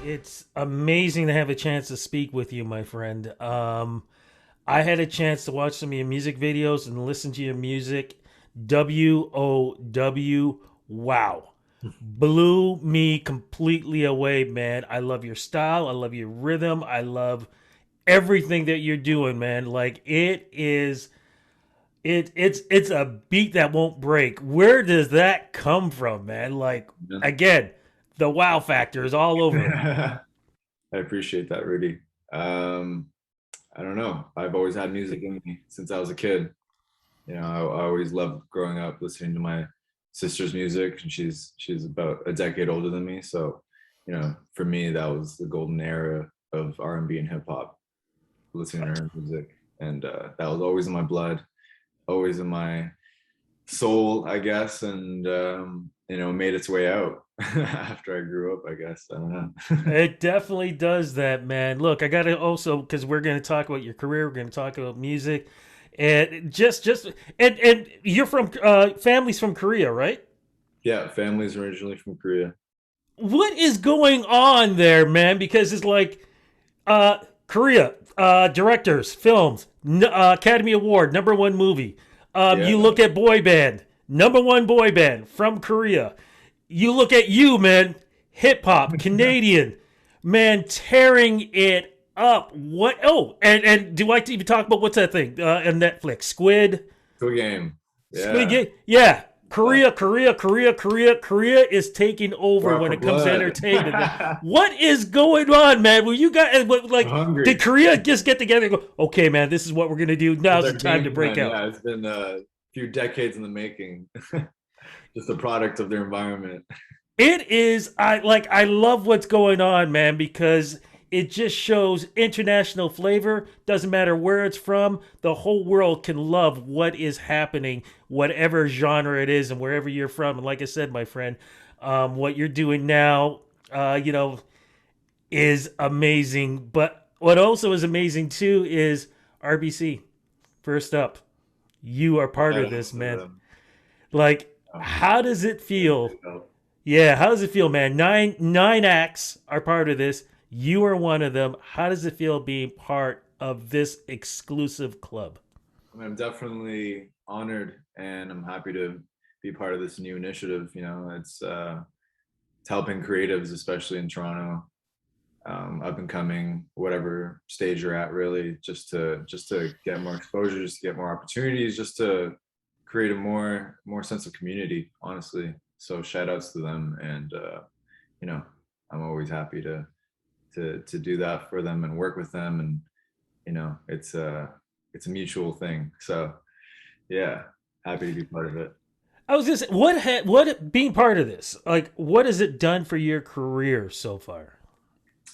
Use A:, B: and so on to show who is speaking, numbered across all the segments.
A: It's amazing to have a chance to speak with you, my friend. I had a chance to watch some of your music videos and listen to your music. WOW, wow. Blew me completely away, man. I love your style. I love your rhythm. I love everything that you're doing, man. Like it's a beat that won't break. Where does that come from, man? Like
B: Yeah.
A: again, the wow factor is all over it.
B: I appreciate that, Rudy. Um, I don't know. I've always had music in me since I was a kid. I always loved growing up listening to my sister's music, and she's about a decade older than me. So, for me, that was the golden era of R&B and hip hop, listening to her music, and that was always in my blood, always in my soul, I guess, and made its way out after I grew up, I guess. I don't know.
A: It definitely does that, man. Look, I got to also because we're going to talk about your career, we're going to talk about music, and and you're from families from Korea, right?
B: Yeah, family's originally from Korea.
A: What is going on there, man? Because it's like Korea, directors, films, Academy Award, number one movie.
B: Yeah,
A: You look at boy band, number one boy band from Korea. You look at you, man, hip hop, Canadian, man, tearing it up. What? Oh, and do I even talk about what's that thing on Netflix?
B: cool game.
A: Squid
B: Yeah.
A: Game. Yeah, Korea is taking over
B: We're out
A: when
B: for
A: it comes to
B: blood.
A: entertainment. What is going on, man? Well, you got
B: I'm
A: like, did
B: hungry.
A: Korea just get together and go, okay, man, this is what we're gonna do.
B: It's
A: Now's
B: our
A: the time to
B: game
A: break
B: plan.
A: out.
B: Yeah, it's been a few decades in the making. Just a product of their environment.
A: It is. I love what's going on, man, because it just shows international flavor. Doesn't matter where it's from. The whole world can love what is happening, whatever genre it is, and wherever you're from. And like I said, my friend, what you're doing now, is amazing. But what also is amazing too is RBC. First up, you are part
B: Shout
A: of
B: outs
A: this,
B: to
A: man.
B: them.
A: Like,
B: Um,
A: how does it
B: they
A: feel?
B: really help.
A: Yeah, how does it feel, man? Nine acts are part of this. You are one of them. How does it feel being part of this exclusive club?
B: I'm definitely honored and I'm happy to be part of this new initiative. It's helping creatives, especially in Toronto, up and coming, whatever stage you're at, really, just to get more exposure, just to get more opportunities, just to create a more sense of community, honestly. So shout outs to them, and you know, I'm always happy to do that for them and work with them, and it's a mutual thing. So yeah, happy to be part of it.
A: I was just what being part of this like. What has it done for your career so far?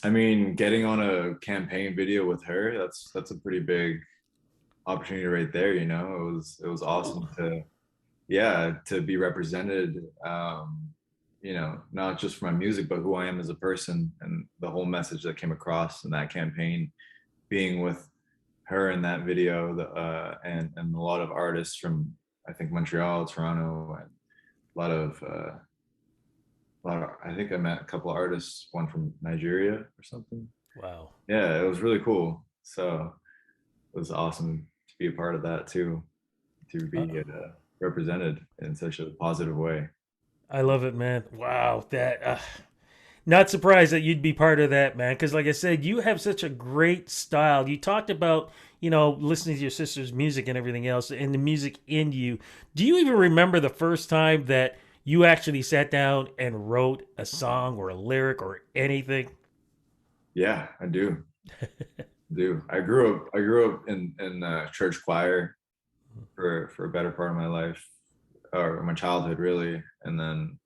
B: I mean, getting on a campaign video with her, that's a pretty big opportunity right there. It was awesome to, yeah, to be represented. Not just for my music, but who I am as a person, and the whole message that came across in that campaign, being with her in that video, and a lot of artists from, I think, Montreal, Toronto, and a lot of I think I met a couple of artists, one from Nigeria or something.
A: Wow.
B: Yeah, it was really cool. So it was awesome to be a part of that too, to
A: Uh,
B: be represented in such a positive way.
A: I love it, man. Wow, that not surprised that you'd be part of that, man. Because, like I said, you have such a great style. You talked about, listening to your sister's music and everything else, and the music in you. Do you even remember the first time that you actually sat down and wrote a song or a lyric or anything?
B: Yeah, I do. Do. I grew up in church choir for a better part of my life, or my childhood, really, and then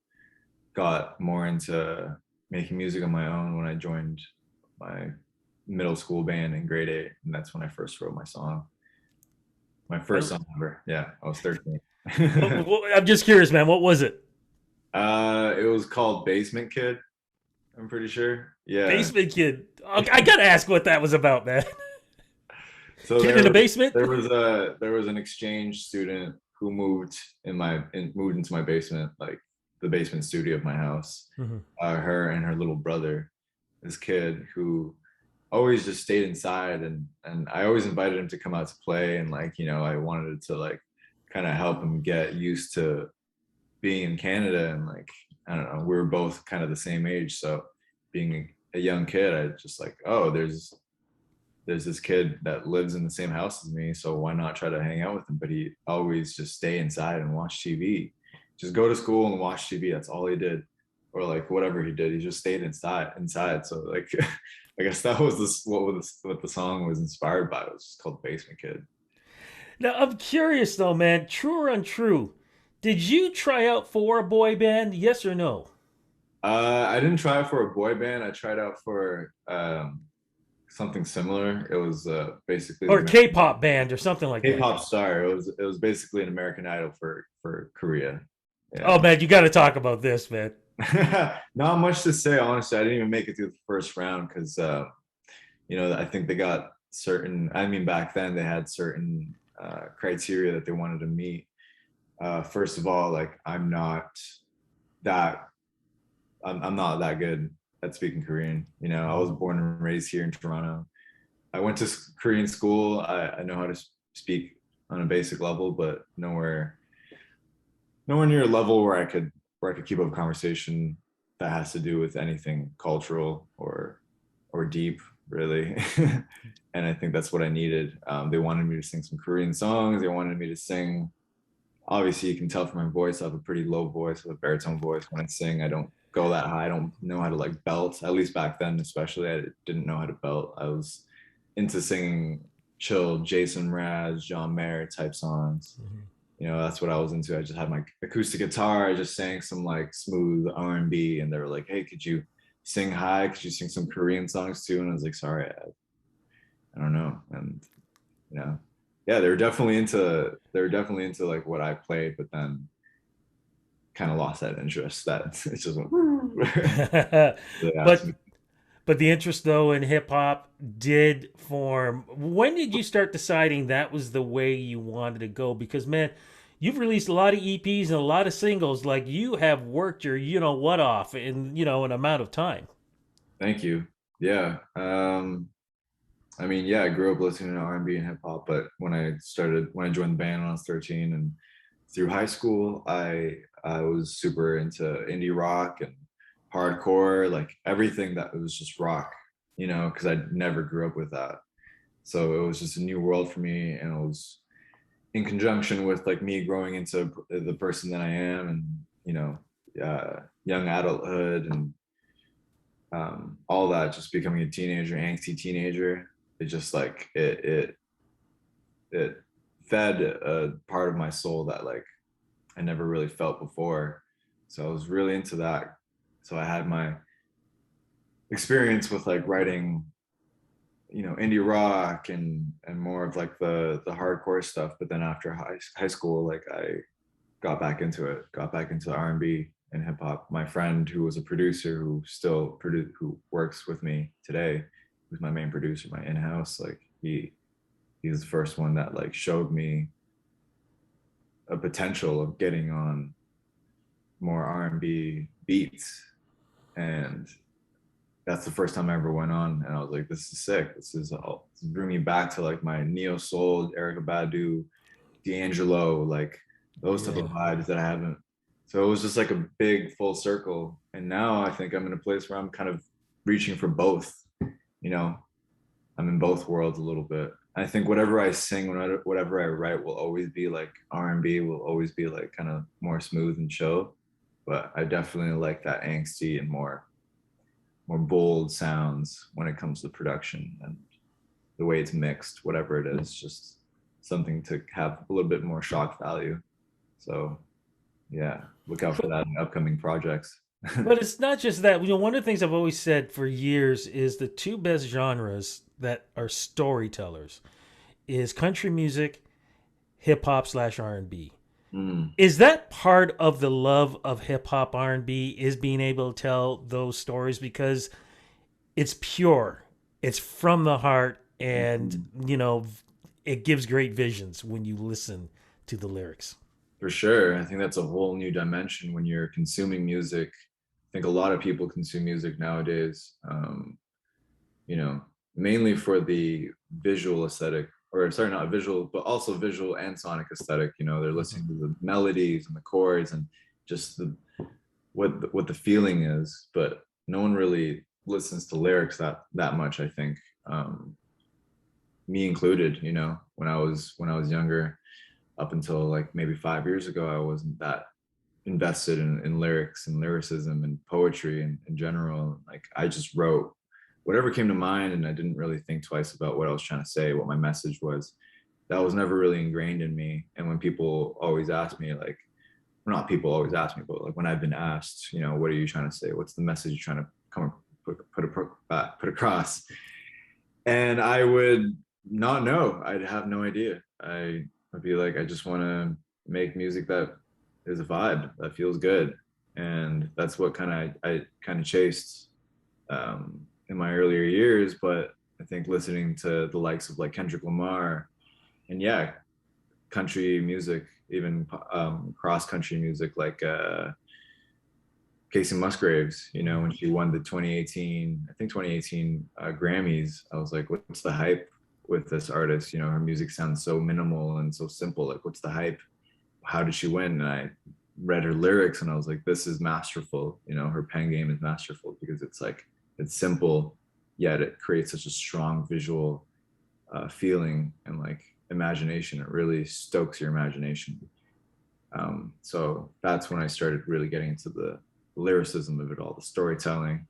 B: got more into making music on my own when I joined my middle school band in grade 8, and that's when I first wrote my song. My
A: I,
B: first song ever. Yeah, I was 13.
A: I'm just curious, man. What was it?
B: It was called Basement Kid, I'm pretty sure. Yeah.
A: Basement Kid. I gotta ask what that was about, man.
B: So
A: Kid in the basement.
B: there was an exchange student who moved into my basement, like the basement studio of my house.
A: Mhm.
B: Her and her little brother. this kid who always just stayed inside, and I always invited him to come out to play, and like, you know, I wanted to like kind of help him get used to being in Canada, and like, I don't know, we were both kind of the same age, so being a young kid, I just like, oh, there's this kid that lives in the same house as me, so why not try to hang out with him? But he always just stay inside and watch TV. Just go to school and watch TV. That's all he did. Or like whatever he did, he just stayed inside. So like I guess that was this what the song was inspired by. It was just called Basement Kid.
A: Now I'm curious though, man. True or untrue? Did you try out for a boy band? Yes or no?
B: I didn't try out for a boy band. I tried out for something similar. It was basically
A: Or K-pop band or something like that?
B: K-pop star. It was basically an American Idol for Korea.
A: Oh
B: Yeah.
A: man, you got to talk about this, man.
B: Not much to say, honestly. I didn't even make it through the first round because, you know, I think they got certain. I mean, back then they had certain criteria that they wanted to meet. First of all, like that. I'm not that good at speaking Korean. You know, I was born and raised here in Toronto. I went to Korean school. I know how to speak on a basic level, but nowhere near a level where I could keep up a conversation that has to do with anything cultural or deep, really. And I think that's what I needed. They wanted me to sing some Korean songs. They wanted me to sing. Obviously, you can tell from my voice, I have a pretty low voice, a baritone voice. When I sing, I don't go that high. I don't know how to like belt. At least back then, especially, I didn't know how to belt. I was into singing chill Jason Mraz, John Mayer type songs.
A: Mm-hmm.
B: You know, that's what I was into. I just had my acoustic guitar. I just sang some like smooth R&B, and they were like, "Hey, could you sing high? Could you sing some Korean songs too?" And I was like, "Sorry, I don't know." And you know, yeah, they were definitely into like what I played, but then kind of lost that interest. That it just went. They asked me.
A: but but the interest though in hip hop did form. When did you start deciding that was the way you wanted to go? Because man, you've released a lot of EPs and a lot of singles. Like you have worked your you know what off in you know an amount of time.
B: Thank you. Yeah. I mean, yeah, I grew up listening to R&B and hip hop, but when I joined the band when I was 13 and through high school, I was super into indie rock and hardcore, like everything that was just rock, you know, because I never grew up with that. So it was just a new world for me, and it was in conjunction with like me growing into the person that I am, and you know, young adulthood and all that, just becoming a teenager, angsty teenager. It just like it fed a part of my soul that like I never really felt before. So I was really into that. So I had my experience with like writing, you know, indie rock and more of like the hardcore stuff. But then after high school, like I got back into R&B and hip hop. My friend who was a producer who works with me today, who's my main producer, my in-house, like he's the first one that like showed me a potential of getting on more R&B beats. And that's the first time I ever went on, and I was like, this is sick. This is bringing me back to like my neo soul, Erica Badu, D'Angelo, like those type of
A: Yeah.
B: vibes that I haven't. So it was just like a big full circle. And now I think I'm in a place where I'm kind of reaching for both. You know, I'm in both worlds a little bit. I think whatever I sing, whatever I write, will always be like R&B, will always be like kind of more smooth and chill. But I definitely like that angsty and more bold sounds when it comes to production and the way it's mixed, whatever it is, just something to have a little bit more shock value. So yeah, look out for
A: But
B: that in upcoming projects.
A: but it's not just that. You know, one of the things I've always said for years is the two best genres that are storytellers is country music, hip hop slash R and B.
B: Mm,
A: Is that part of the love of hip hop R and B? Is being able to tell those stories because it's pure, it's from the heart, and
B: mm.
A: you know it gives great visions when you listen to the lyrics.
B: For sure. I think that's a whole new dimension when you're consuming music. I think a lot of people consume music nowadays, you know, mainly for the visual aesthetic, or sorry, not visual, but also visual and sonic aesthetic. You know, they're listening to the melodies and the chords and just what the feeling is, but no one really listens to lyrics that much, I think. Me included, you know, when I was younger, up until like maybe 5 years ago, I wasn't that invested in lyrics and lyricism and poetry in general. Like I just wrote whatever came to mind, and I didn't really think twice about what I was trying to say, what my message was. That was never really ingrained in me. And when people always ask me, like, well, not people always ask me, but like when I've been asked, you know, what are you trying to say? What's the message you're trying to put across? And I would not know. I'd have no idea. I would be like, I just want to make music that is a vibe that feels good, and that's what I kind of chased in my earlier years. But I think listening to the likes of like Kendrick Lamar, and yeah, country music, even cross country music, like Casey Musgraves, you know, when she won the 2018 Grammys, I was like, what's the hype with this artist? You know, her music sounds so minimal and so simple. Like, what's the hype? How did she win? And I read her lyrics and I was like, this is masterful. You know, her pen game is masterful because it's like, it's simple, yet it creates such a strong visual feeling and like imagination. It really stokes your imagination. So that's when I started really getting into the lyricism of it all, the storytelling.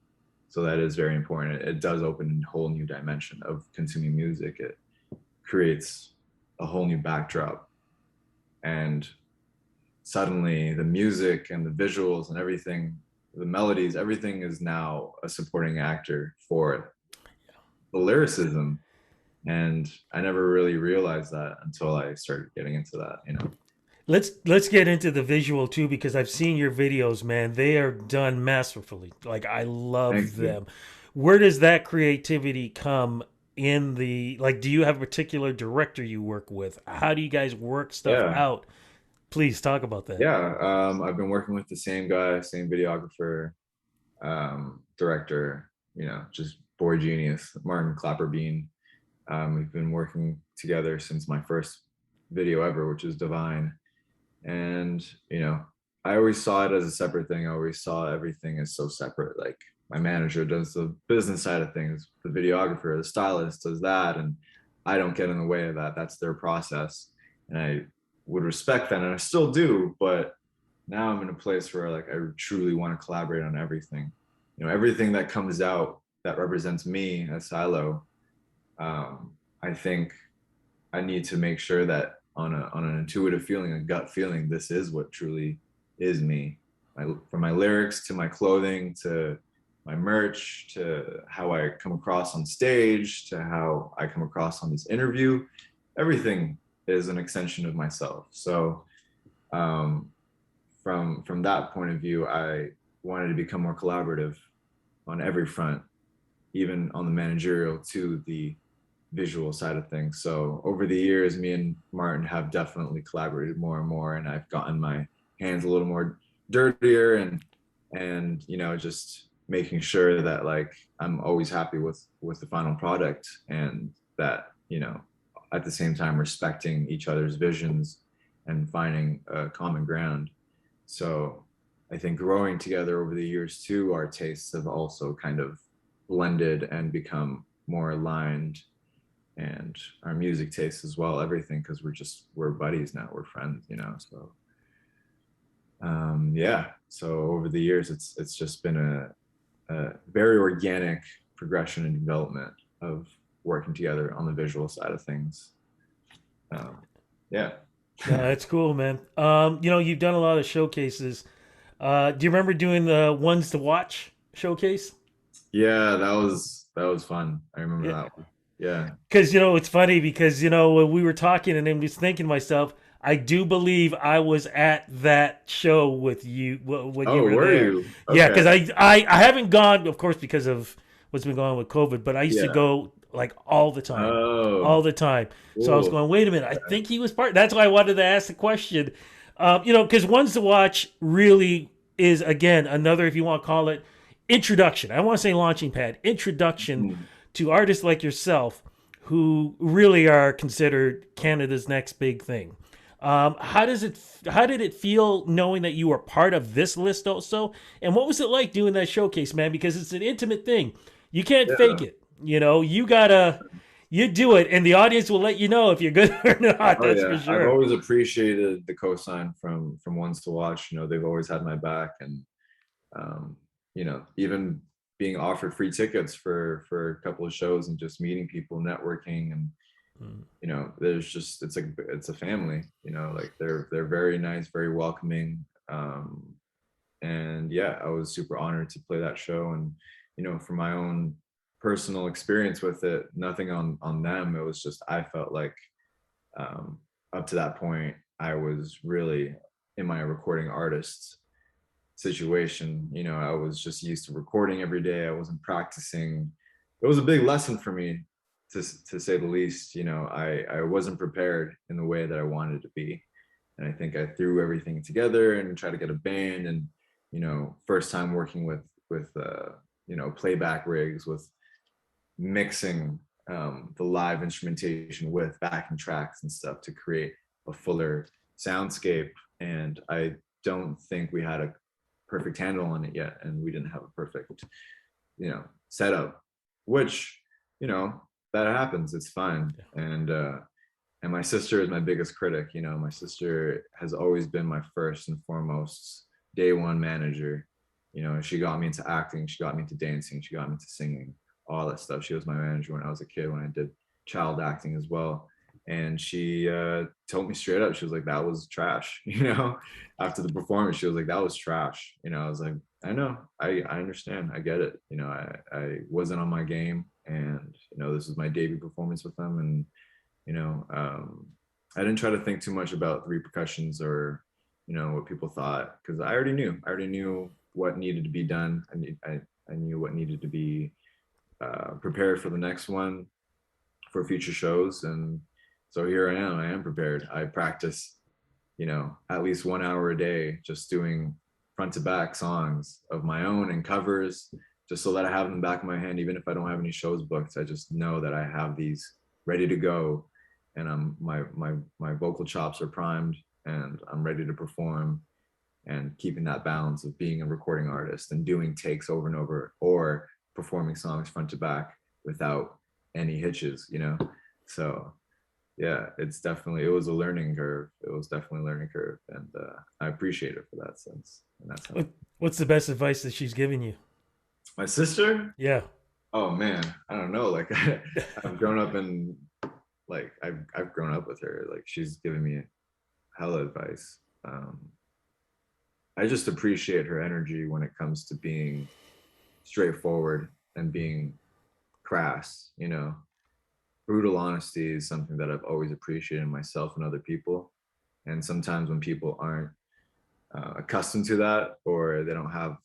B: So that is very important. It does open a whole new dimension of consuming music. It creates a whole new backdrop, and suddenly the music and the visuals and everything, the melodies, everything is now a supporting actor for the lyricism. And I never really realized that until I started getting into that, you know.
A: Let's get into the visual too, because I've seen your videos, man. They are done masterfully. Like I love them. Where does that creativity come in the, like, do you have a particular director you work with? How do you guys work stuff out? Please talk about that.
B: Yeah, I've been working with the same guy, same videographer, director, you know, just boy genius, Martin Clapperbean. We've been working together since my first video ever, which is Divine. And, you know, I always saw it as a separate thing. I always saw everything as so separate. Like my manager does the business side of things, the videographer, the stylist does that, and I don't get in the way of that. That's their process. And I would respect that, and I still do, but now I'm in a place where like I truly want to collaborate on everything. You know, everything that comes out that represents me as Sylo. I think I need to make sure that on an intuitive feeling, a gut feeling, this is what truly is me. From my lyrics to my clothing to my merch to how I come across on stage to how I come across on this interview, everything is an extension of myself. So from that point of view, I wanted to become more collaborative on every front, even on the managerial to the visual side of things. So over the years, me and Martin have definitely collaborated more and more, and I've gotten my hands a little more dirtier and you know, just making sure that like I'm always happy with the final product, and that, you know, at the same time respecting each other's visions and finding a common ground. So I think growing together over the years too, our tastes have also kind of blended and become more aligned, and our music tastes as well, everything, because we're buddies now, we're friends, you know. So yeah, so over the years it's just been a very organic progression and development of working together on the visual side of things. Yeah.
A: That's cool, man. You know, you've done a lot of showcases. Do you remember doing the ones to watch showcase?
B: Yeah, that was fun. I remember that one. Yeah.
A: Because, you know, it's funny because, you know, when we were talking and I was thinking to myself, I do believe I was at that show with you when you were there.
B: You?
A: Okay. Yeah, because I haven't gone, of course, because of what's been going on with COVID, but I used to go like all the time. All the time. Cool. So I was going, wait a minute, I think he was part. That's why I wanted to ask the question. You know, because Ones to Watch really is, again, another, if you want to call it, introduction. I don't want to say launching pad, introduction
B: Mm.
A: to artists like yourself who really are considered Canada's next big thing. How does it? How did it feel knowing that you were part of this list also? And what was it like doing that showcase, man? Because it's an intimate thing. You can't fake
B: Yeah.
A: it. You know, you do it, and the audience will let you know if you're good or not.
B: Oh
A: That's for
B: yeah, I've
A: sure.
B: always appreciated the cosign from Ones to Watch. You know, they've always had my back, and um, you know, even being offered free tickets for a couple of shows and just meeting people, networking, and
A: Mm.
B: you know, there's just it's a family. You know, like they're very nice, very welcoming. And yeah, I was super honored to play that show, and you know, from my own personal experience with it, nothing on them. It was just I felt like um, up to that point, I was really in my recording artist situation. You know, I was just used to recording every day. I wasn't practicing. It was a big lesson for me, to say the least. You know, I wasn't prepared in the way that I wanted to be, and I think I threw everything together and tried to get a band. And you know, first time working with you know, playback rigs, with mixing the live instrumentation with backing tracks and stuff to create a fuller soundscape. And I don't think we had a perfect handle on it yet, and we didn't have a perfect, you know, setup, which, you know, that happens. It's fine. And my sister is my biggest critic. You know, my sister has always been my first and foremost day one manager. You know, she got me into acting, she got me into dancing, she got me into singing, all that stuff. She was my manager when I was a kid, when I did child acting as well. And she told me straight up, she was like, that was trash. You know, after the performance, she was like, that was trash. You know, I was like, I know, I understand, I get it. You know, I wasn't on my game, and you know, this was my debut performance with them. And you know, I didn't try to think too much about the repercussions, or you know, what people thought, because I already knew what needed to be done. I knew what needed to be prepared for the next one, for future shows. And so here I am prepared. I practice, you know, at least 1 hour a day, just doing front to back songs of my own and covers, just so that I have them back in my hand. Even if I don't have any shows booked, I just know that I have these ready to go, and my vocal chops are primed, and I'm ready to perform. And keeping that balance of being a recording artist and doing takes over and over, or performing songs front to back without any hitches, you know? So yeah, it was a learning curve. It was definitely a learning curve. And I appreciate it for that sense. And that's how.
A: What's the best advice that she's given you?
B: My sister?
A: Yeah.
B: Oh man, I don't know. Like I've grown up in, like, I've grown up with her. Like she's given me hella advice. I just appreciate her energy when it comes to being straightforward and being crass. You know, brutal honesty is something that I've always appreciated in myself and other people. And sometimes when people aren't accustomed to that, or they don't have,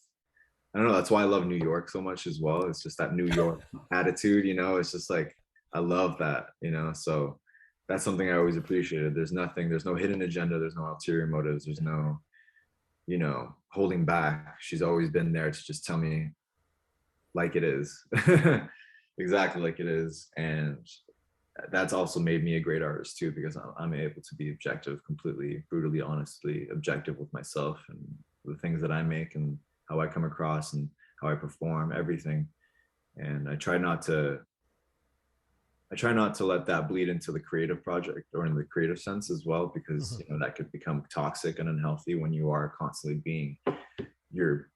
B: I don't know, that's why I love New York so much as well. It's just that New York attitude, you know, it's just like, I love that, you know. So that's something I always appreciated. There's no hidden agenda, there's no ulterior motives, there's no, you know, holding back. She's always been there to just tell me like it is. Exactly like it is. And that's also made me a great artist too, because I'm able to be objective, completely, brutally, honestly objective with myself and the things that I make and how I come across and how I perform, everything. And I try not to let that bleed into the creative project or in the creative sense as well, because you know, that could become toxic and unhealthy when you are constantly being your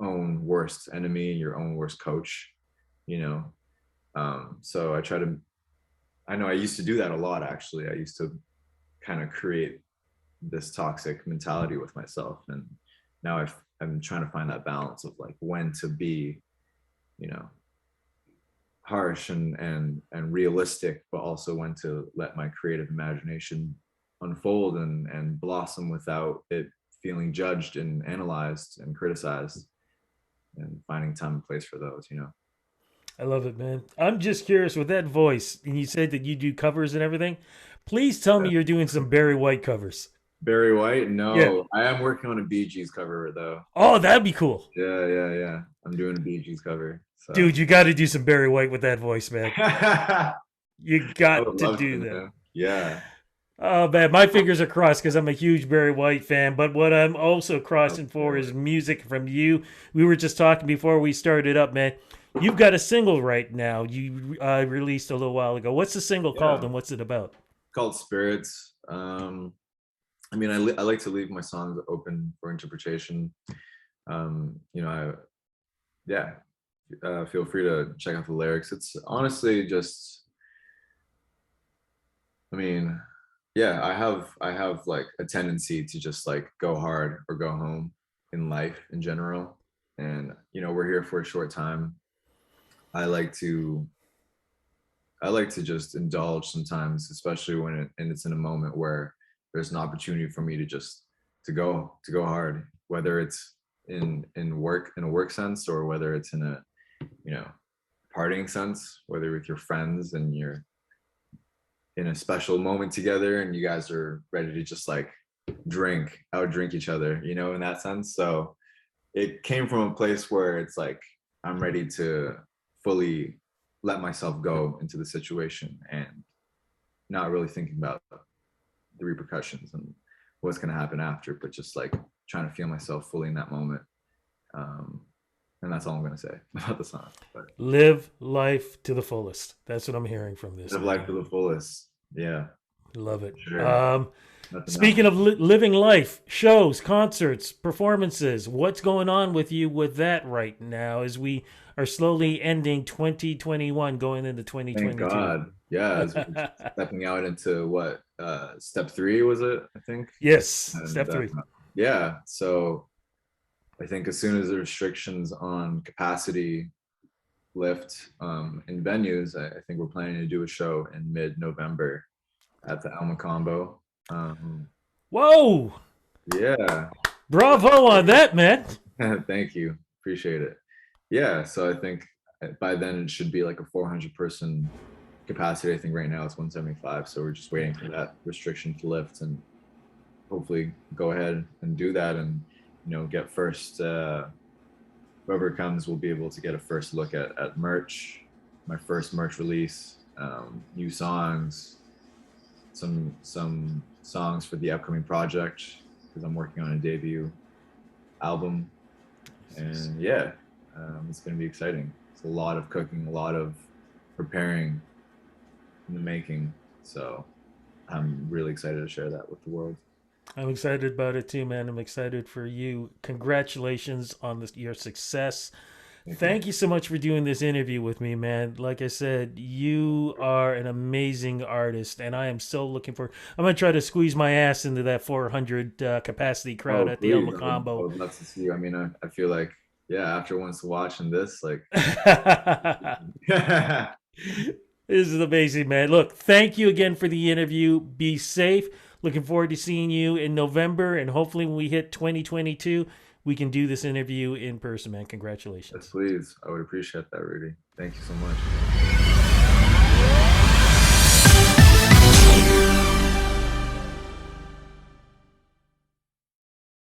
B: own worst enemy, your own worst coach, you know. So I know I used to do that a lot, actually. I used to kind of create this toxic mentality with myself, and now I'm trying to find that balance of like when to be, you know, harsh and realistic, but also when to let my creative imagination unfold and blossom without it feeling judged and analyzed and criticized, and finding time and place for those, you know.
A: I love it, man. I'm just curious with that voice, and you said that you do covers and everything. Please tell me
B: Yeah.
A: you're doing some Barry White covers.
B: Barry White? No,
A: Yeah.
B: I am working on a Bee Gees cover though.
A: Oh, that'd be cool.
B: Yeah. I'm doing a Bee Gees cover. So
A: Dude, you got to do some Barry White with that voice, man.
B: I
A: You
B: would
A: got to
B: love to,
A: do that.
B: man. Yeah.
A: Oh man, my fingers are crossed because I'm a huge Barry White fan. But what I'm also
B: Love
A: crossing for
B: Barry
A: is
B: White.
A: music from you. We were just talking before we started up, man. You've got a single right now. You released a little while ago. What's the single called
B: Yeah.
A: and what's it about?
B: Called Spirits. I mean, I like to leave my songs open for interpretation. You know, yeah, feel free to check out the lyrics. It's honestly just, I mean, yeah, I have like a tendency to just like go hard or go home in life in general. And you know, we're here for a short time. I like to I like to just indulge sometimes, especially when and it's in a moment where there's an opportunity for me to just to go hard, whether it's in a work sense or whether it's in a, you know, partying sense, whether with your friends and you're in a special moment together and you guys are ready to just like out drink each other, you know, in that sense. So it came from a place where it's like I'm ready to fully let myself go into the situation and not really thinking about the repercussions and what's going to happen after, but just like trying to feel myself fully in that moment. And that's all I'm going to say about the song. But
A: Live life to the fullest. That's what I'm hearing from this.
B: live life to the fullest. Yeah,
A: Love it.
B: sure.
A: Speaking of living life, shows, concerts, performances, what's going on with you with that right now as we are slowly ending 2021, going into 2022?
B: Thank God. Yeah, as we're stepping out into what step 3 was it? I think.
A: Yes,
B: And,
A: step 3.
B: Yeah, so I think as soon as the restrictions on capacity lift in venues, I think we're planning to do a show in mid-November at the Alma Combo.
A: Whoa!
B: Yeah,
A: Bravo on that, man.
B: thank you, appreciate it. Yeah, so I think by then it should be like a 400 person capacity. I think right now it's 175, so we're just waiting for that restriction to lift and hopefully go ahead and do that, and you know, get first whoever comes will be able to get a first look at merch, my first merch release, new songs, some songs for the upcoming project because I'm working on a debut album. And yeah, it's going to be exciting. It's a lot of cooking, a lot of preparing in the making, so I'm really excited to share that with the world.
A: I'm excited about it too, man. I'm excited for you. Congratulations on your success. Thank you so much for doing this interview with me, man. Like I said, you are an amazing artist, and I am so looking forward. I'm gonna try to squeeze my ass into that 400 capacity crowd at the Alma
B: I
A: Combo.
B: would love to see you. I mean, I feel like, yeah, after once watching this, like,
A: This is amazing, man. Look, thank you again for the interview. Be safe. Looking forward to seeing you in November, and hopefully when we hit 2022, we can do this interview in person, man. Congratulations.
B: yes, please. I would appreciate that, Rudy. Thank you so much.